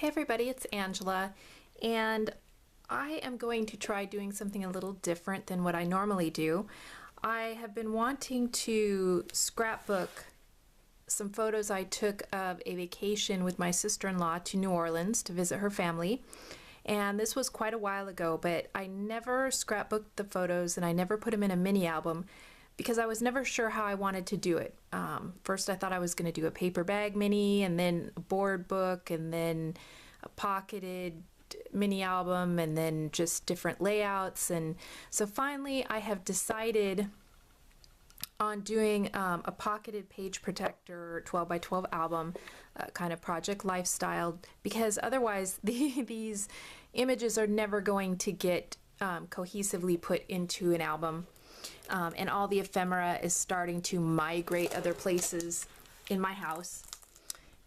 Hey everybody, it's Angela, and I am going to try doing something a little different than what I normally do. I have been wanting to scrapbook some photos I took of a vacation with my sister-in-law to New Orleans to visit her family. And this was quite a while ago, but I never scrapbooked the photos and I never put them in a mini album because I was never sure how I wanted to do it. First I thought I was going to do a paper bag mini, and then a board book, and then a pocketed mini album, and then just different layouts. And so finally I have decided on doing a pocketed page protector 12 by 12 album, kind of project lifestyle, because otherwise these images are never going to get cohesively put into an album. And all the ephemera is starting to migrate other places in my house.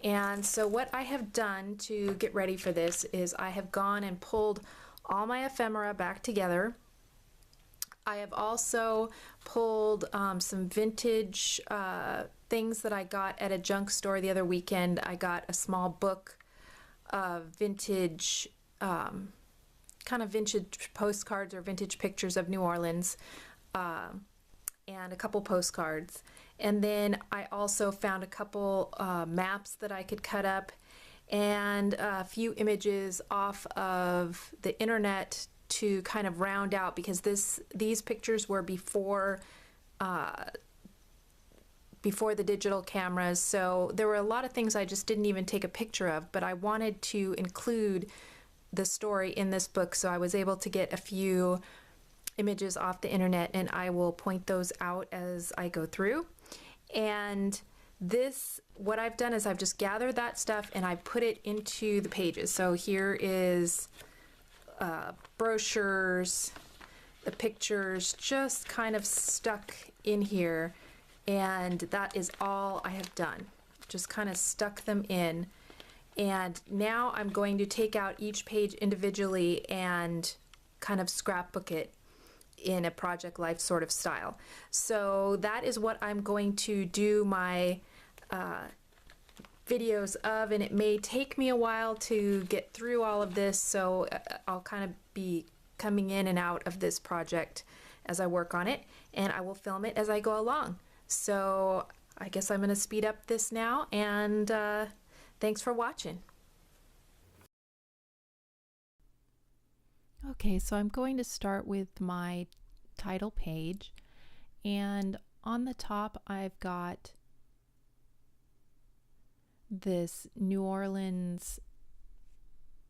And so what I have done to get ready for this is I have gone and pulled all my ephemera back together. I have also pulled some vintage things that I got at a junk store the other weekend. I got a small book of vintage, kind of vintage postcards or vintage pictures of New Orleans, and a couple postcards. And then I also found a couple maps that I could cut up, and a few images off of the internet to kind of round out, because these pictures were before the digital cameras, so there were a lot of things I just didn't even take a picture of, but I wanted to include the story in this book, so I was able to get a few images off the internet, and I will point those out as I go through. And what I've done is I've just gathered that stuff and I put it into the pages. So here is brochures, the pictures just kind of stuck in here, and that is all I have done. Just kind of stuck them in. And now I'm going to take out each page individually and kind of scrapbook it in a project life sort of style. So that is what I'm going to do my videos of, and it may take me a while to get through all of this, so I'll kind of be coming in and out of this project as I work on it, and I will film it as I go along. So I guess I'm going to speed up this now, and thanks for watching. Okay, so I'm going to start with my title page, and on the top I've got this New Orleans,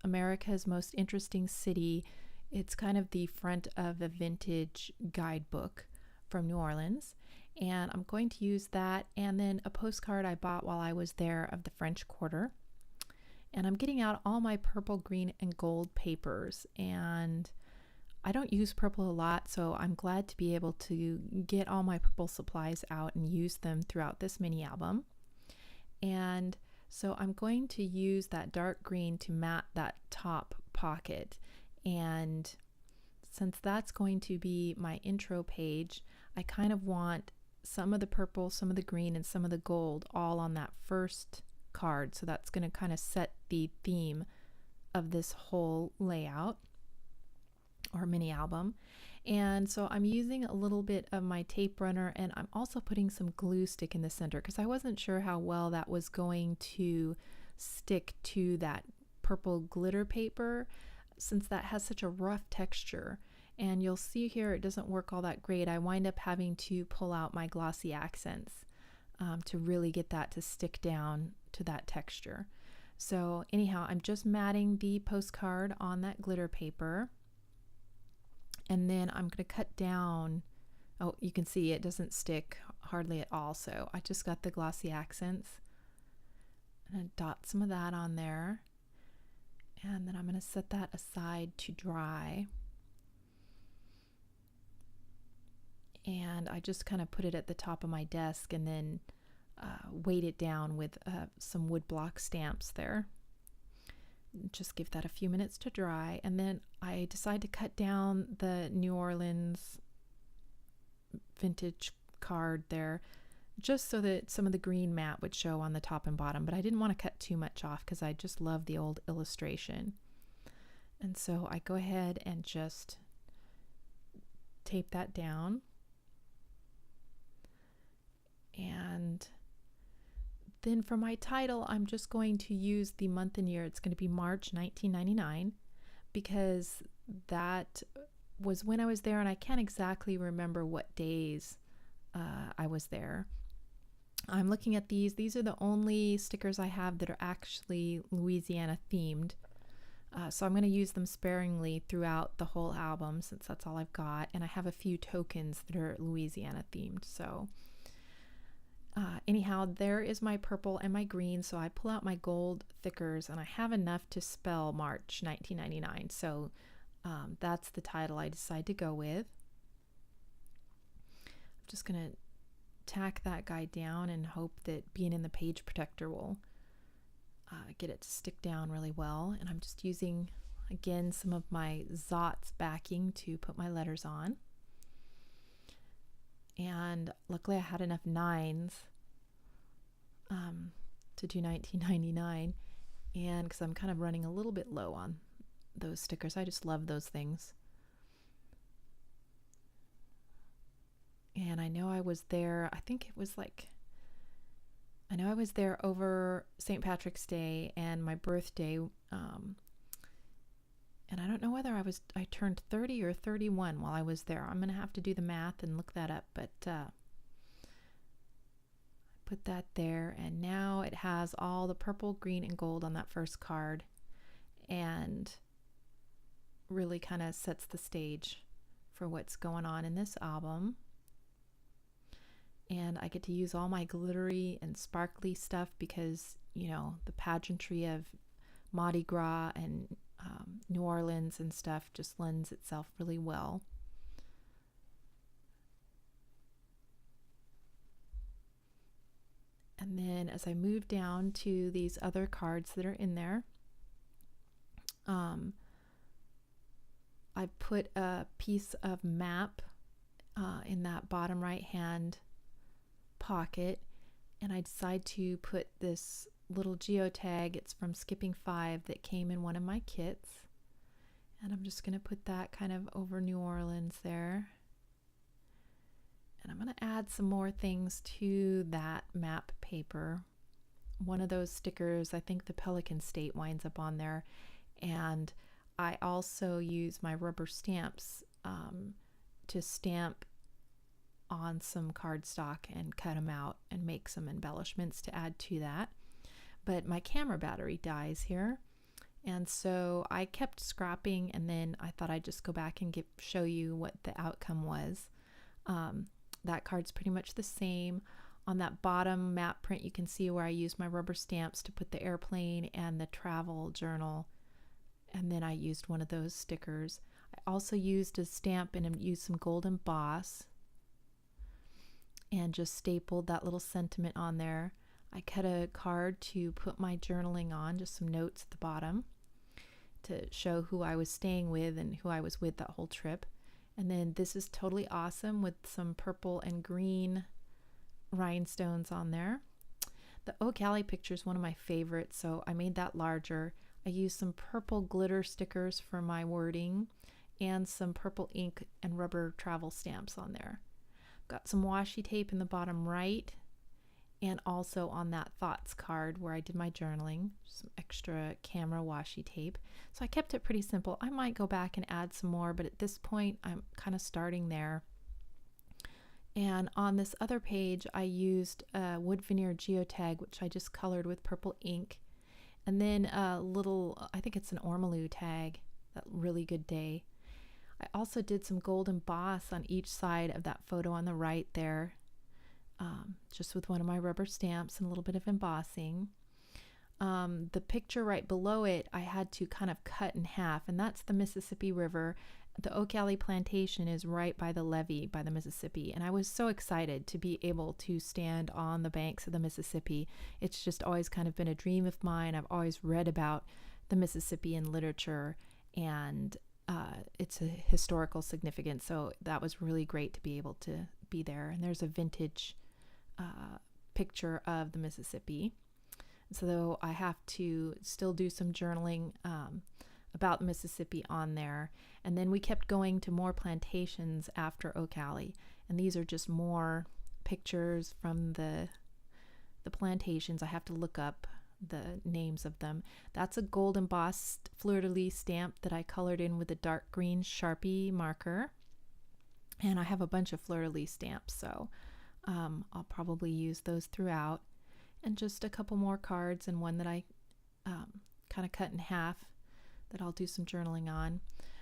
America's Most Interesting City. It's kind of the front of a vintage guidebook from New Orleans, and I'm going to use that, and then a postcard I bought while I was there of the French Quarter. And I'm getting out all my purple, green, and gold papers, and I don't use purple a lot, so I'm glad to be able to get all my purple supplies out and use them throughout this mini album. And so I'm going to use that dark green to mat that top pocket, and since that's going to be my intro page, I kind of want some of the purple, some of the green, and some of the gold all on that first card, so that's going to kind of set the theme of this whole layout or mini album. And so I'm using a little bit of my tape runner, and I'm also putting some glue stick in the center because I wasn't sure how well that was going to stick to that purple glitter paper, since that has such a rough texture. And you'll see here it doesn't work all that great. I wind up having to pull out my glossy accents to really get that to stick down to that texture. So anyhow, I'm just matting the postcard on that glitter paper, and then I'm going to cut down. Oh, you can see it doesn't stick hardly at all, so I just got the glossy accents and dot some of that on there, and then I'm going to set that aside to dry. And I just kind of put it at the top of my desk and then weight it down with some wood block stamps there. Just give that a few minutes to dry, and then I decide to cut down the New Orleans vintage card there just so that some of the green mat would show on the top and bottom, but I didn't want to cut too much off because I just love the old illustration. And so I go ahead and just tape that down. And then for my title, I'm just going to use the month and year. It's going to be March 1999 because that was when I was there, and I can't exactly remember what days I was there. I'm looking at these. These are the only stickers I have that are actually Louisiana themed. So I'm going to use them sparingly throughout the whole album since that's all I've got. And I have a few tokens that are Louisiana themed. So anyhow, there is my purple and my green. So I pull out my gold thickers, and I have enough to spell March 1999. So that's the title I decide to go with. I'm just going to tack that guy down and hope that being in the page protector will get it to stick down really well. And I'm just using, again, some of my Zotz backing to put my letters on. And luckily I had enough 9s to do 1999, and because I'm kind of running a little bit low on those stickers. I just love those things. And I know I was there, I know I was there over St. Patrick's Day and my birthday. And I don't know whether I turned 30 or 31 while I was there. I'm going to have to do the math and look that up. But I put that there. And now it has all the purple, green, and gold on that first card. And really kind of sets the stage for what's going on in this album. And I get to use all my glittery and sparkly stuff because, you know, the pageantry of Mardi Gras and New Orleans and stuff just lends itself really well. And then as I move down to these other cards that are in there, I put a piece of map in that bottom right hand pocket, and I decide to put this little geotag. It's from Skipping 5 that came in one of my kits, and I'm just going to put that kind of over New Orleans there. And I'm going to add some more things to that map paper. One of those stickers, I think the Pelican State winds up on there, and I also use my rubber stamps to stamp on some cardstock and cut them out and make some embellishments to add to that. But my camera battery dies here, and so I kept scrapping, and then I thought I'd just go back and show you what the outcome was. That card's pretty much the same. On that bottom map print, you can see where I used my rubber stamps to put the airplane and the travel journal, and then I used one of those stickers. I also used a stamp and used some gold emboss and just stapled that little sentiment on there. I cut a card to put my journaling on, just some notes at the bottom to show who I was staying with and who I was with that whole trip. And then this is totally awesome with some purple and green rhinestones on there. The Oak Alley picture is one of my favorites, so I made that larger. I used some purple glitter stickers for my wording and some purple ink and rubber travel stamps on there. Got some washi tape in the bottom right, and also on that thoughts card where I did my journaling, some extra camera washi tape. So I kept it pretty simple. I might go back and add some more, but at this point I'm kind of starting there. And on this other page I used a wood veneer geotag, which I just colored with purple ink, and then a little, I think it's an ormolu tag, that really good day. I also did some gold emboss on each side of that photo on the right there, just with one of my rubber stamps and a little bit of embossing. The picture right below it, I had to kind of cut in half, and that's the Mississippi River. The Oak Alley Plantation is right by the levee, by the Mississippi, and I was so excited to be able to stand on the banks of the Mississippi. It's just always kind of been a dream of mine. I've always read about the Mississippi in literature, and it's a historical significance, so that was really great to be able to be there. And there's a vintage picture of the Mississippi. So I have to still do some journaling about Mississippi on there. And then we kept going to more plantations after Ocala. And these are just more pictures from the plantations. I have to look up the names of them. That's a gold embossed fleur-de-lis stamp that I colored in with a dark green Sharpie marker. And I have a bunch of fleur-de-lis stamps, so I'll probably use those throughout. And just a couple more cards and one that I kind of cut in half that I'll do some journaling on.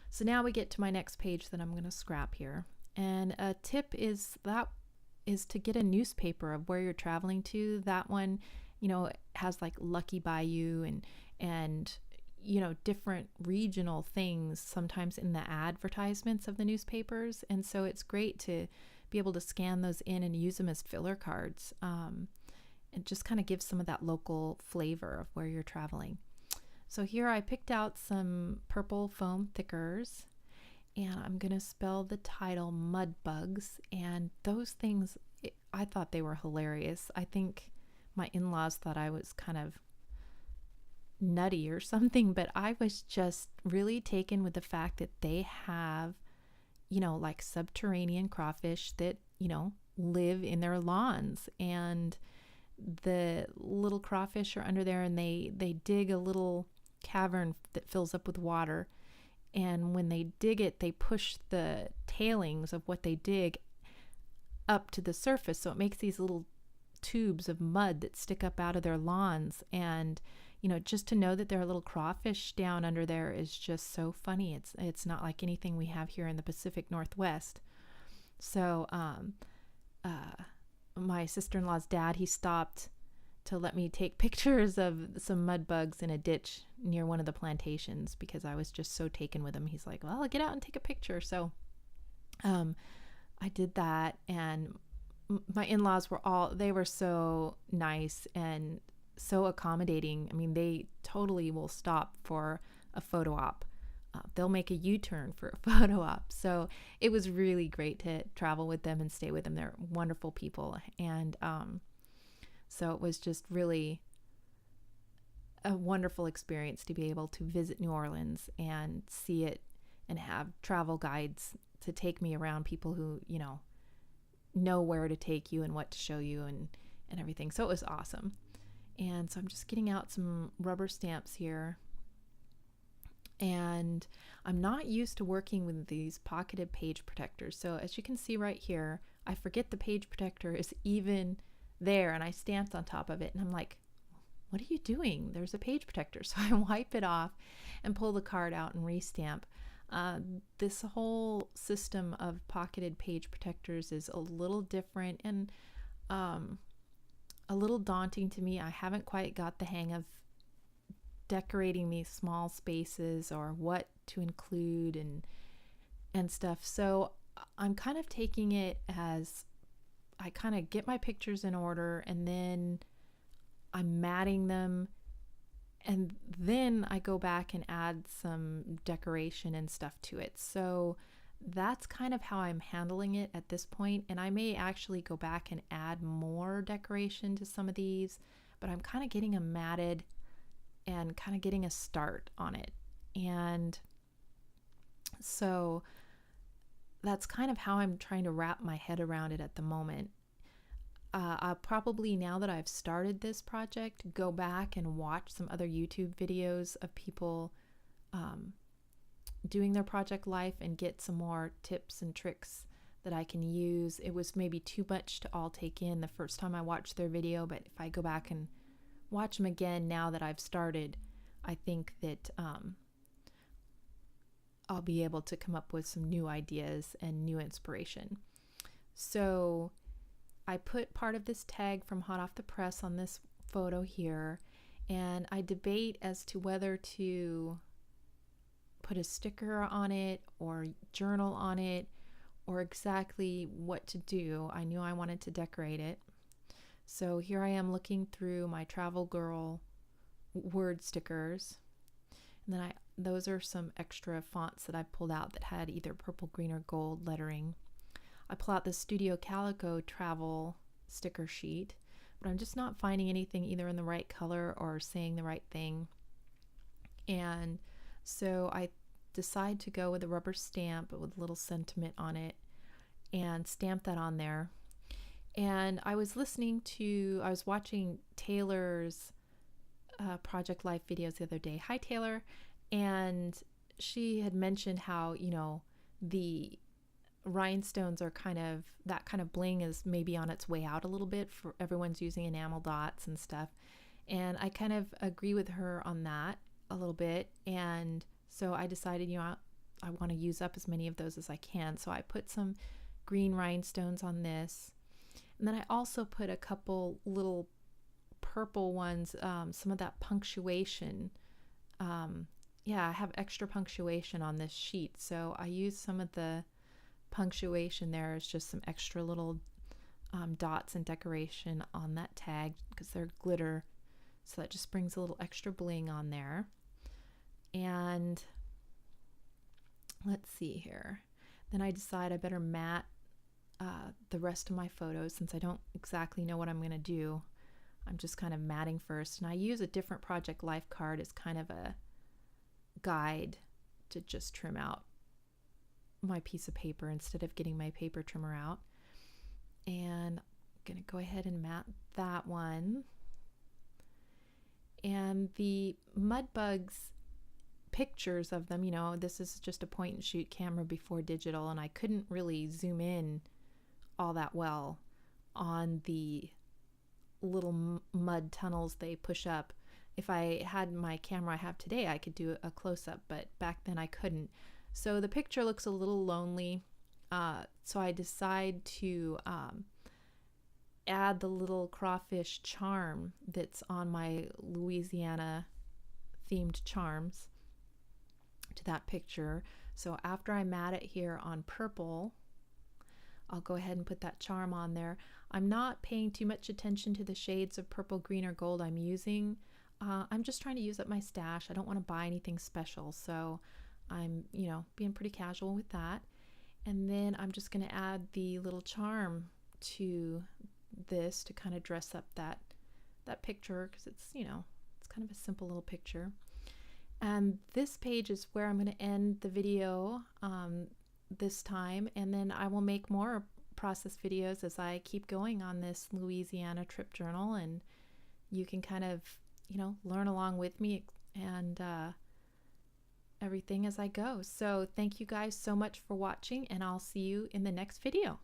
So now we get to my next page that I'm going to scrap here. And a tip is to get a newspaper of where you're traveling to. That one, has like Lucky Bayou and different regional things sometimes in the advertisements of the newspapers. And so it's great to be able to scan those in and use them as filler cards. It just kind of gives some of that local flavor of where you're traveling. So here I picked out some purple foam thickers, and I'm going to spell the title Mud Bugs. And those things, I thought they were hilarious. I think my in-laws thought I was kind of nutty or something, but I was just really taken with the fact that they have, like subterranean crawfish that, live in their lawns. And the little crawfish are under there, and they dig a little cavern that fills up with water. And when they dig it, they push the tailings of what they dig up to the surface. So it makes these little tubes of mud that stick up out of their lawns. And, just to know that there are little crawfish down under there is just so funny. It's not like anything we have here in the Pacific Northwest. So, my sister-in-law's dad, he stopped to let me take pictures of some mud bugs in a ditch near one of the plantations because I was just so taken with him. He's like, well, I'll get out and take a picture. So I did that, and my in-laws they were so nice and so accommodating. I mean, they totally will stop for a photo op. They'll make a U-turn for a photo op. So it was really great to travel with them and stay with them. They're wonderful people. And so it was just really a wonderful experience to be able to visit New Orleans and see it and have travel guides to take me around, people who, know where to take you and what to show you and everything. So it was awesome. And so I'm just getting out some rubber stamps here. And I'm not used to working with these pocketed page protectors. So as you can see right here, I forget the page protector is even there, and I stamped on top of it. And I'm like, what are you doing? There's a page protector. So I wipe it off and pull the card out and restamp. This whole system of pocketed page protectors is a little different and a little daunting to me. I haven't quite got the hang of decorating these small spaces or what to include and stuff. So I'm kind of taking it as I kind of get my pictures in order, and then I'm matting them, and then I go back and add some decoration and stuff to it. So that's kind of how I'm handling it at this point. And I may actually go back and add more decoration to some of these, but I'm kind of getting them matted and kind of getting a start on it. And so that's kind of how I'm trying to wrap my head around it at the moment. I'll probably, now that I've started this project, go back and watch some other YouTube videos of people doing their project life and get some more tips and tricks that I can use. It was maybe too much to all take in the first time I watched their video, but if I go back and watch them again now that I've started, I think that I'll be able to come up with some new ideas and new inspiration. So I put part of this tag from Hot Off the Press on this photo here, and I debate as to whether to put a sticker on it or journal on it or exactly what to do. I knew I wanted to decorate it. So here I am looking through my Travel Girl word stickers. And then those are some extra fonts that I pulled out that had either purple, green, or gold lettering. I pull out the Studio Calico Travel sticker sheet, but I'm just not finding anything either in the right color or saying the right thing. And so I decide to go with a rubber stamp with a little sentiment on it and stamp that on there. And I was watching Taylor's Project Life videos the other day. Hi, Taylor. And she had mentioned how, the rhinestones are that kind of bling is maybe on its way out a little bit, for everyone's using enamel dots and stuff. And I kind of agree with her on that a little bit. And so I decided, I want to use up as many of those as I can. So I put some green rhinestones on this. And then I also put a couple little purple ones, some of that punctuation. I have extra punctuation on this sheet. So I use some of the punctuation there as just some extra little dots and decoration on that tag because they're glitter. So that just brings a little extra bling on there. And let's see here. Then I decide I better matte the rest of my photos since I don't exactly know what I'm going to do. I'm just kind of matting first. And I use a different Project Life card as kind of a guide to just trim out my piece of paper instead of getting my paper trimmer out. And I'm going to go ahead and matte that one. And the mud bugs, pictures of them, this is just a point and shoot camera before digital, and I couldn't really zoom in all that well on the little mud tunnels they push up. If I had my camera I have today, I could do a close-up, but back then I couldn't. So the picture looks a little lonely, so I decide to add the little crawfish charm that's on my Louisiana themed charms to that picture. So after I matte it here on purple, I'll go ahead and put that charm on there. I'm not paying too much attention to the shades of purple, green, or gold I'm using. I'm just trying to use up my stash. I don't want to buy anything special, so I'm, being pretty casual with that. And then I'm just going to add the little charm to this to kind of dress up that picture, because it's, it's kind of a simple little picture. And this page is where I'm going to end the video this time, and then I will make more process videos as I keep going on this Louisiana trip journal, and you can kind of, learn along with me and everything as I go. So thank you guys so much for watching, and I'll see you in the next video.